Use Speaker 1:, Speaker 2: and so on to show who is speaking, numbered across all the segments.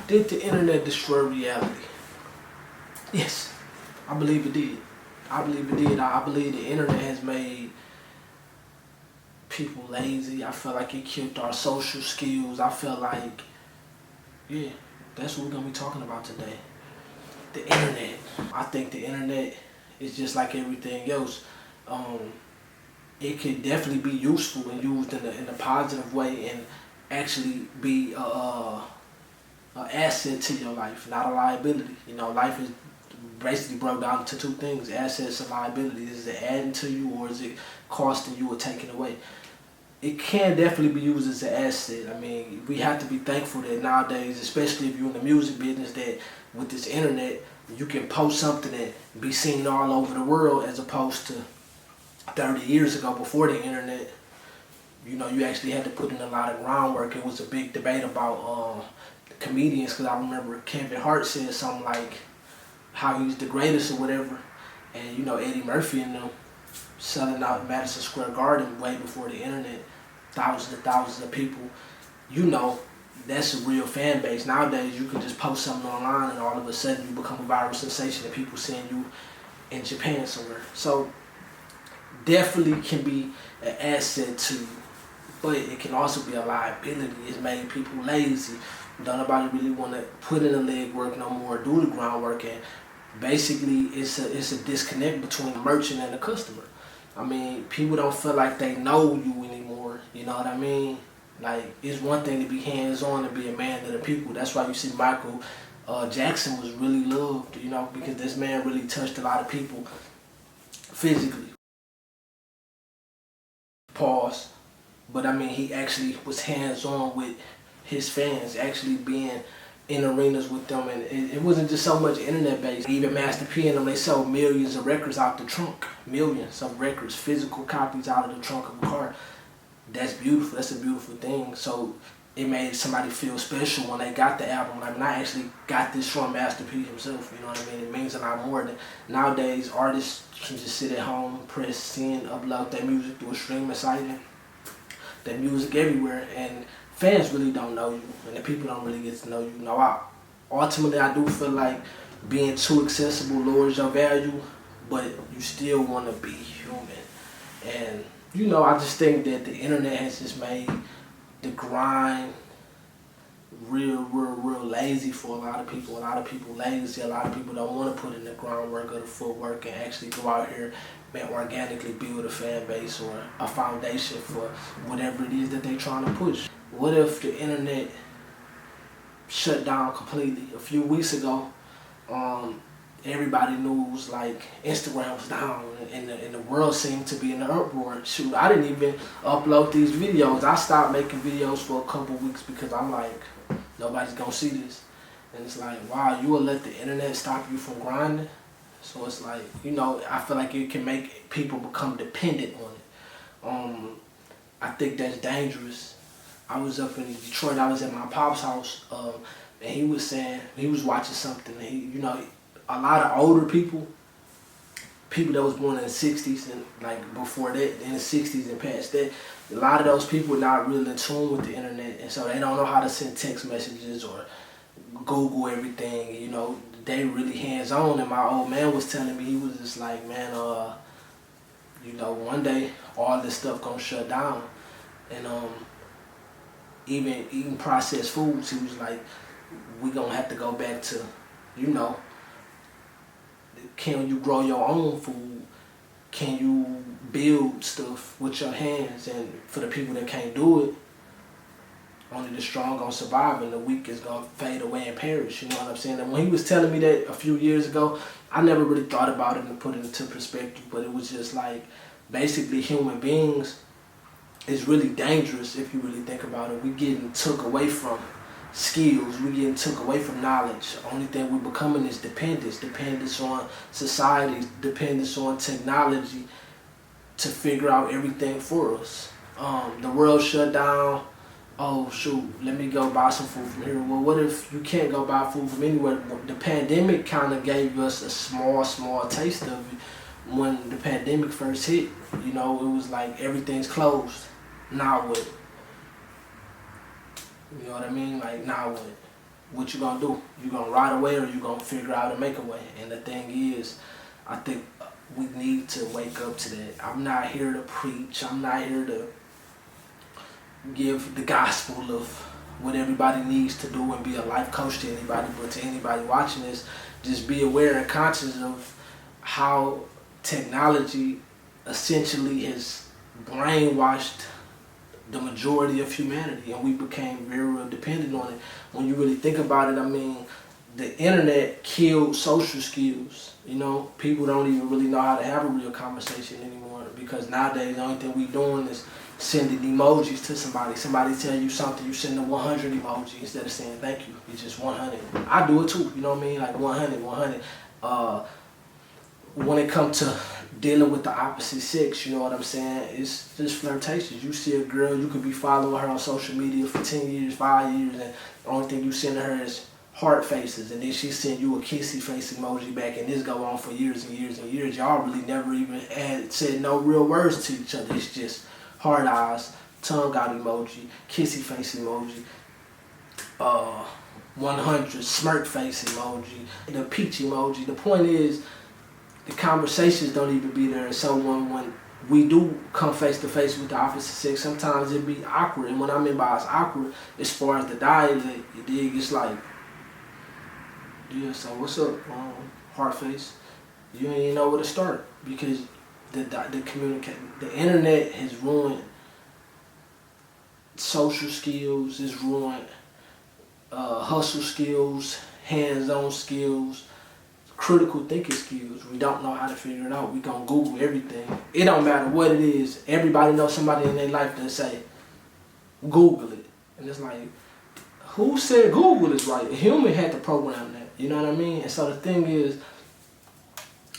Speaker 1: Did the internet destroy reality? Yes, I believe it did. I believe it did. I believe the internet has made people lazy. I feel like it killed our social skills. I feel like, yeah, that's what we're gonna be talking about today. The internet. I think the internet is just like everything else. It could definitely be useful and used in a positive way and actually be a asset to your life, not a liability. You know, life is basically broke down to two things: assets and liabilities. Is it adding to you or is it costing you or taking away? It can definitely be used as an asset. I mean, we have to be thankful that nowadays, especially if you're in the music business, that with this internet, you can post something and be seen all over the world as opposed to 30 years ago before the internet. You know, you actually had to put in a lot of groundwork. It was a big debate about comedians, because I remember Kevin Hart said something like how he's the greatest or whatever, and you know, Eddie Murphy and them selling out Madison Square Garden way before the internet, thousands of people. You know, that's a real fan base. Nowadays, you can just post something online and all of a sudden you become a viral sensation and people seeing you in Japan somewhere. So definitely can be an asset to you, but it can also be a liability. It's made people lazy. Don't nobody really want to put in the legwork no more, do the groundwork, and basically it's a disconnect between the merchant and the customer. I mean, people don't feel like they know you anymore, you know what I mean? Like, it's one thing to be hands-on and be a man of the people. That's why you see Michael Jackson was really loved, you know, because this man really touched a lot of people physically. Pause. But I mean, he actually was hands-on with his fans, actually being in arenas with them, and it wasn't just so much internet-based. Even Master P and them, they sold millions of records out the trunk. Millions of records, physical copies out of the trunk of a car. That's beautiful. That's a beautiful thing. So it made somebody feel special when they got the album. Like, when I actually got this from Master P himself, you know what I mean? It means a lot more than nowadays. Artists can just sit at home, press send, upload their music through a streaming site, and their music everywhere, and fans really don't know you, and the people don't really get to know you. You know, ultimately I do feel like being too accessible lowers your value, but you still want to be human. And you know, I just think that the internet has just made the grind real lazy for a lot of people. A lot of people lazy. A lot of people don't want to put in the groundwork or the footwork and actually go out here and organically build a fan base or a foundation for whatever it is that they're trying to push. What if the internet shut down completely? A few weeks ago, everybody knew it was like Instagram was down and the world seemed to be in an uproar. Shoot, I didn't even upload these videos. I stopped making videos for a couple weeks because I'm like, nobody's gonna see this. And it's like, wow, you will let the internet stop you from grinding? So it's like, you know, I feel like it can make people become dependent on it. I think that's dangerous. I was up in Detroit, I was at my pop's house, and he was saying, he was watching something, and he, you know, a lot of older people that was born in the 60s and like before that, in the 60s and past that, a lot of those people are not really in tune with the internet, and so they don't know how to send text messages or Google everything, you know, they really hands-on. And my old man was telling me, he was just like, man, you know, one day all this stuff gonna shut down. And even eating processed foods, he was like, we gonna have to go back to, you know, can you grow your own food? Can you build stuff with your hands? And for the people that can't do it, only the strong gonna survive and the weak is gonna fade away and perish, you know what I'm saying? And when he was telling me that a few years ago, I never really thought about it and put it into perspective, but it was just like, basically human beings is really dangerous if you really think about it. We getting took away from skills, we getting took away from knowledge. The only thing we're becoming is dependence on society, dependence on technology to figure out everything for us. The world shut down. Oh shoot, let me go buy some food from here. Well, what if you can't go buy food from anywhere? The pandemic kind of gave us a small taste of it. When the pandemic first hit, you know, it was like everything's closed. Now what? You know what I mean? Like, now what? what you gonna do? You gonna ride away, or you gonna figure out and make a way? And the thing is, I think we need to wake up to that. I'm not here to preach. I'm not here to give the gospel of what everybody needs to do and be a life coach to anybody, but to anybody watching this, just be aware and conscious of how technology essentially has brainwashed the majority of humanity, and we became very real dependent on it. When you really think about it, I mean, the internet killed social skills. You know, people don't even really know how to have a real conversation anymore, because nowadays the only thing we doing is sending emojis to somebody. Somebody tell you something, you send them 100 emojis instead of saying thank you. It's just 100. I do it too, you know what I mean? Like 100. When it comes to dealing with the opposite sex, you know what I'm saying? It's just flirtatious. You see a girl, you could be following her on social media for 10 years, 5 years, and the only thing you send her is heart faces, and then she send you a kissy face emoji back, and this go on for years and years and years. Y'all really never even said no real words to each other. It's just hard eyes, tongue out emoji, kissy face emoji, 100 smirk face emoji, the peach emoji. The point is, the conversations don't even be there. So when we do come face to face with the opposite sex, sometimes it be awkward. And what I mean by it's awkward, as far as the dialect, you dig, it's like, yeah, so what's up, heart face? You ain't even know where to start, because the internet has ruined social skills, it's ruined hustle skills, hands-on skills, critical thinking skills. We don't know how to figure it out. We gonna Google everything. It don't matter what it is. Everybody knows somebody in their life that say, Google it. And it's like, who said Google is right? A human had to program that. You know what I mean? And so the thing is,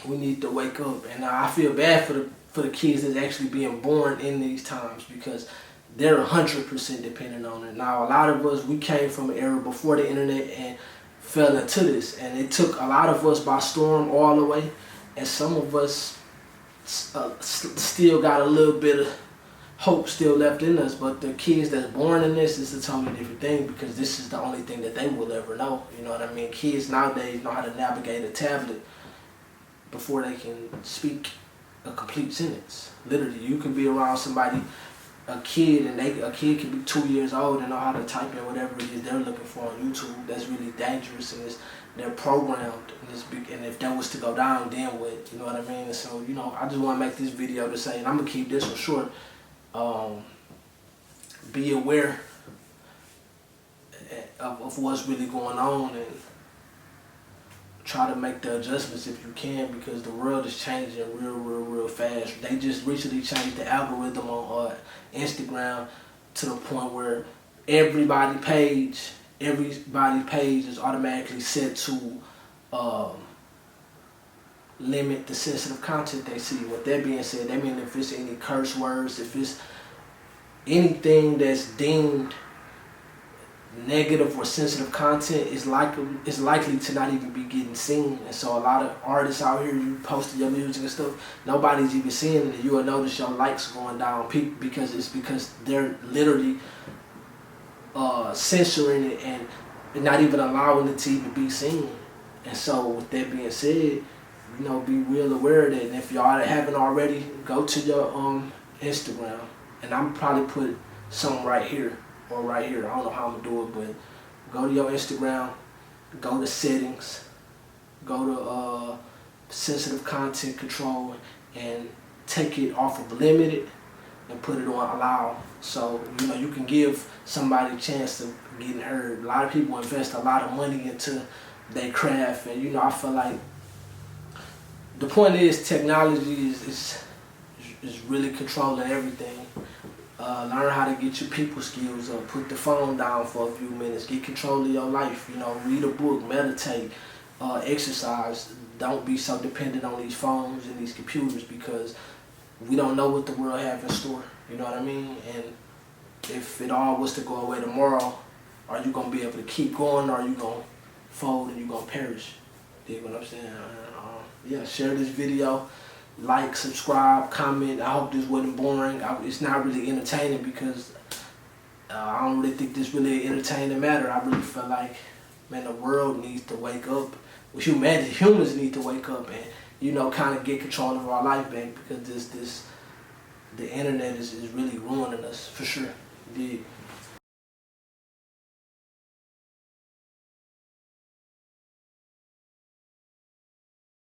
Speaker 1: we need to wake up. And I feel bad for the kids that's actually being born in these times, because they're 100% dependent on it. Now, a lot of us, we came from an era before the internet and fell into this, and it took a lot of us by storm all the way, and some of us still got a little bit of hope still left in us. But the kids that's born in this is a totally different thing, because this is the only thing that they will ever know. You know what I mean? Kids nowadays know how to navigate a tablet before they can speak a complete sentence. Literally, you can be around somebody, a kid, and a kid can be 2 years old and know how to type in whatever it is they're looking for on YouTube. That's really dangerous, and they're programmed. And if that was to go down, then what? You know what I mean? And so, you know, I just want to make this video to say, and I'm gonna keep this one short. Be aware of what's really going on, and try to make the adjustments if you can, because the world is changing real fast. They just recently changed the algorithm on Instagram to the point where everybody page is automatically set to limit the sensitive content they see. With that being said, that means if it's any curse words, if it's anything that's deemed negative or sensitive content, is likely to not even be getting seen. And so a lot of artists out here, you posting your music and stuff, nobody's even seeing it. You will notice your likes going down because they're literally censoring it and not even allowing it to even be seen. And so with that being said, you know, be real aware of that. And if y'all haven't already, go to your Instagram, and I'm probably put something right here or right here. I don't know how I'm gonna do it, but go to your Instagram, go to settings, go to sensitive content control, and take it off of limited and put it on allow. So, you know, you can give somebody a chance of getting heard. A lot of people invest a lot of money into their craft, and you know, I feel like the point is technology is really controlling everything. Learn how to get your people skills up. Put the phone down for a few minutes. Get control of your life. You know, read a book, meditate, exercise. Don't be so dependent on these phones and these computers, because we don't know what the world has in store. You know what I mean? And if it all was to go away tomorrow, are you gonna be able to keep going, or are you gonna fold and you gonna perish? Dig what I'm saying? Yeah, share this video. Like, subscribe, comment. I hope this wasn't boring. It's not really entertaining, because I don't really think this really entertaining matter. I really feel like man, the world needs to wake up. Humanity, humans need to wake up and, you know, kind of get control of our life back, because the internet is really ruining us, for sure. Yeah.